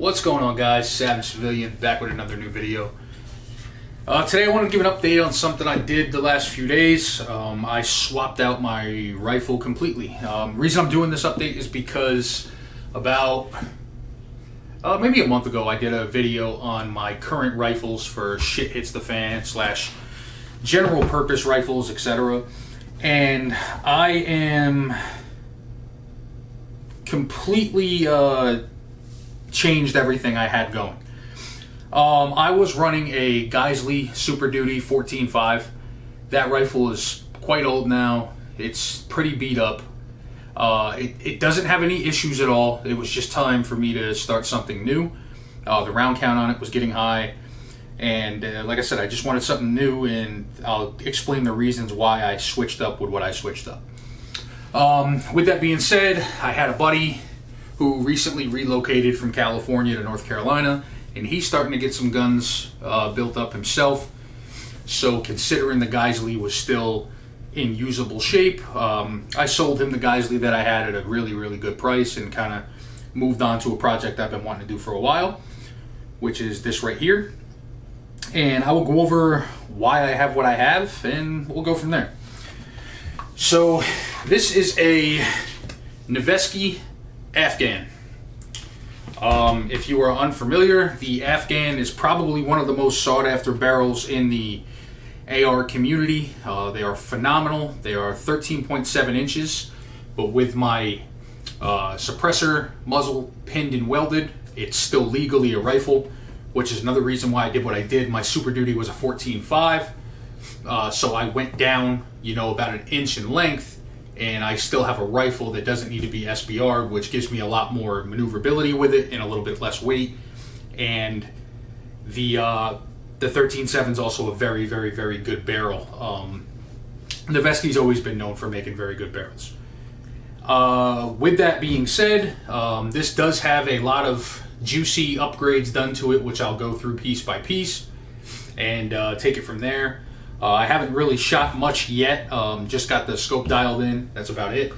What's going on, guys? Savage Civilian back with another new video. Today I want to give an update on something I did the last few days. I swapped out my rifle completely. Reason I'm doing this update is because about maybe a month ago I did a video on my current rifles for shit hits the fan / general purpose rifles, etc. And I am completely changed everything I had going. I was running a Geisley Super Duty 14.5. That rifle is quite old now. It's pretty beat up. It doesn't have any issues at all. It was just time for me to start something new. The round count on it was getting high. And like I said, I just wanted something new, and I'll explain the reasons why I switched up with what I switched up. With that being said, I had a buddy who recently relocated from California to North Carolina, and he's starting to get some guns built up himself. So considering the Geisley was still in usable shape, I sold him the Geisley that I had at a really, really good price and kind of moved on to a project I've been wanting to do for a while, which is this right here. And I will go over why I have what I have, and we'll go from there. So this is a Noveske Afghan. If you are unfamiliar, the Afghan is probably one of the most sought after barrels in the AR community. They are phenomenal. They are 13.7 inches, but with my suppressor muzzle pinned and welded, it's still legally a rifle, which is another reason why I did what I did. My Super Duty was a 14.5, so I went down, about an inch in length, and I still have a rifle that doesn't need to be SBR'd, which gives me a lot more maneuverability with it and a little bit less weight. And the 13.7 is also a very, very, very good barrel. Noveske's always been known for making very good barrels. With that being said, this does have a lot of juicy upgrades done to it, which I'll go through piece by piece and take it from there. I haven't really shot much yet, just got the scope dialed in, that's about it.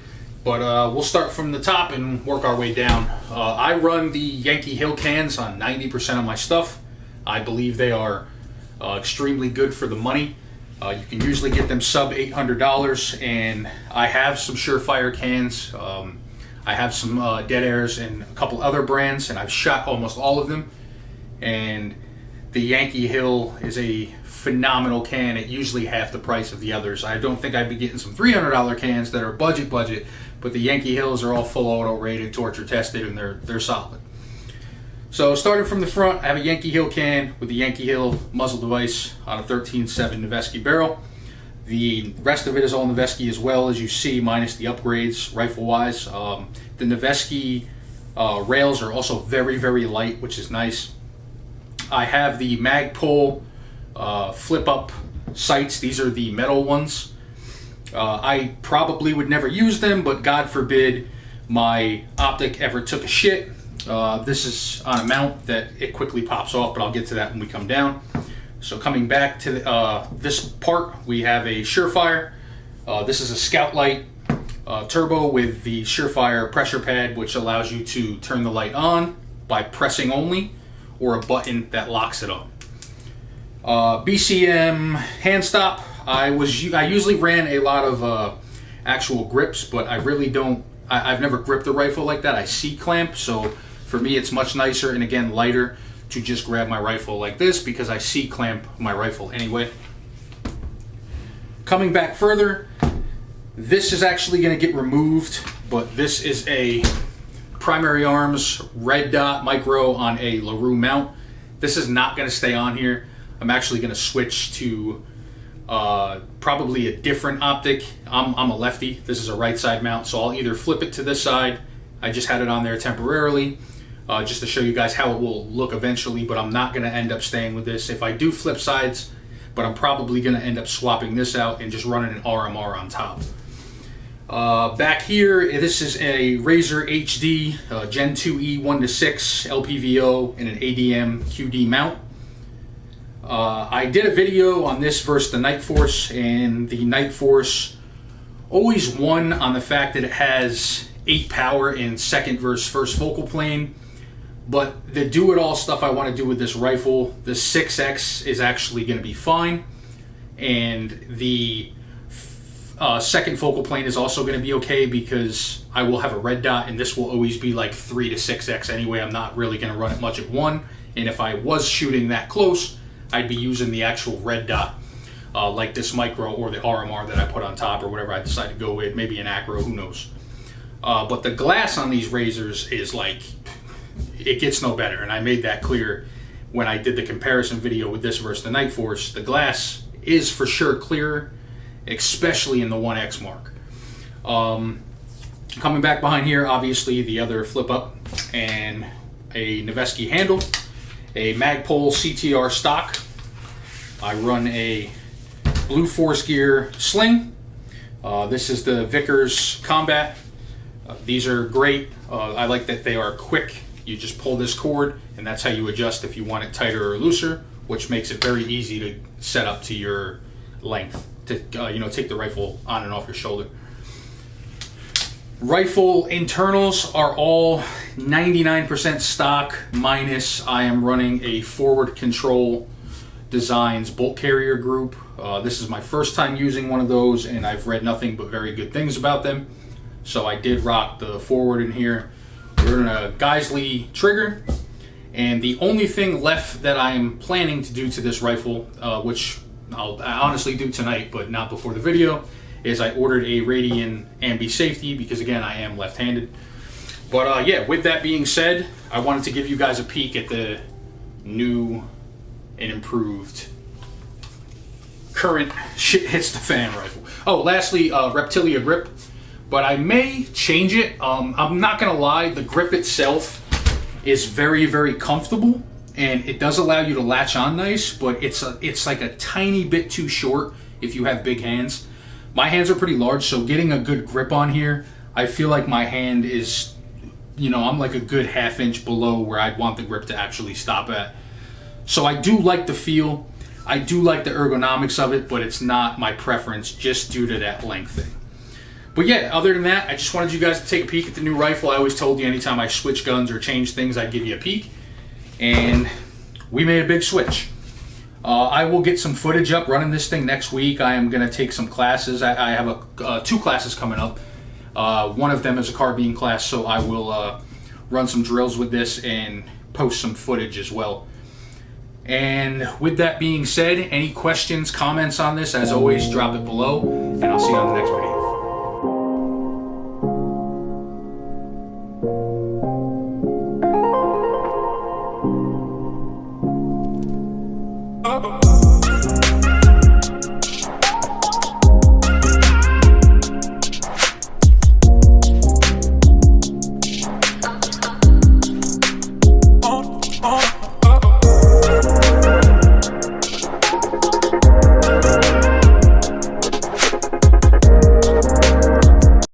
But we'll start from the top and work our way down. I run the Yankee Hill cans on 90% of my stuff. I believe they are extremely good for the money. You can usually get them sub $800, and I have some Surefire cans. I have some Dead Airs and a couple other brands, and I've shot almost all of them. And the Yankee Hill is a phenomenal can at usually half the price of the others. I don't think I'd be getting some $300 cans that are budget, but the Yankee Hills are all full auto rated, torture tested, and they're solid. So starting from the front, I have a Yankee Hill can with the Yankee Hill muzzle device on a 13.7 Noveske barrel. The rest of it is all Noveske as well, as you see, minus the upgrades rifle-wise. The Noveske rails are also very, very light, which is nice. I have the Magpul flip-up sights. These are the metal ones. I probably would never use them, but God forbid my optic ever took a shit. This is on a mount that it quickly pops off, but I'll get to that when we come down. So coming back to this part, we have a Surefire. This is a Scout Light turbo with the Surefire pressure pad, which allows you to turn the light on by pressing only, or a button that locks it on. BCM hand stop. I usually ran a lot of actual grips, but I really don't. I've never gripped a rifle like that. I C-clamp, so for me it's much nicer and again lighter to just grab my rifle like this, because I C-clamp my rifle anyway. Coming back further, this is actually going to get removed, but this is a Primary Arms red dot micro on a LaRue mount. This is not going to stay on here. I'm actually going to switch to probably a different optic. I'm a lefty. This is a right side mount, so I'll either flip it to this side. I just had it on there temporarily just to show you guys how it will look eventually, but I'm not going to end up staying with this. If I do flip sides, but I'm probably going to end up swapping this out and just running an RMR on top. Back here, this is a Razor HD Gen 2E 1:6 LPVO and an ADM QD mount. I did a video on this versus the Night Force, and the Night Force always won on the fact that it has 8 power in second versus first focal plane. But the do-it-all stuff I want to do with this rifle, the 6X is actually going to be fine. And the second focal plane is also going to be okay because I will have a red dot, and this will always be like 3 to 6X anyway. I'm not really going to run it much at 1. And if I was shooting that close, I'd be using the actual red dot, like this micro or the RMR that I put on top or whatever I decide to go with, maybe an acro, who knows. But the glass on these razors is like, it gets no better, and I made that clear when I did the comparison video with this versus the Night Force. The glass is for sure clearer, especially in the 1X mark. Coming back behind here, obviously the other flip up and a Noveske handle, a Magpul CTR stock. I run a Blue Force Gear sling. This is the Vickers Combat. These are great. I like that they are quick. You just pull this cord, and that's how you adjust if you want it tighter or looser, which makes it very easy to set up to your length to take the rifle on and off your shoulder. Rifle internals are all 99% stock, minus I am running a Forward Control Designs bolt carrier group. This is my first time using one of those, and I've read nothing but very good things about them. So I did rock the forward in here. We're in a Geisley trigger, and the only thing left that I'm planning to do to this rifle, which I'll honestly do tonight, but not before the video, is I ordered a Radian ambi safety because, again, I am left-handed. But yeah, with that being said, I wanted to give you guys a peek at the new and improved current shit hits the fan rifle. Oh, lastly, Reptilia grip. But I may change it. I'm not gonna lie, the grip itself is very, very comfortable, and it does allow you to latch on nice, but it's like a tiny bit too short if you have big hands. My hands are pretty large, so getting a good grip on here, I feel like my hand is, I'm like a good ½ inch below where I'd want the grip to actually stop at. So I do like the feel, I do like the ergonomics of it, but it's not my preference just due to that length thing. But yeah, other than that, I just wanted you guys to take a peek at the new rifle. I always told you anytime I switch guns or change things, I'd give you a peek. And we made a big switch. I will get some footage up running this thing next week. I am going to take some classes. I have 2 classes coming up. One of them is a carbine class, so I will run some drills with this and post some footage as well. And with that being said, any questions, comments on this, as always, drop it below, and I'll see you on the next video.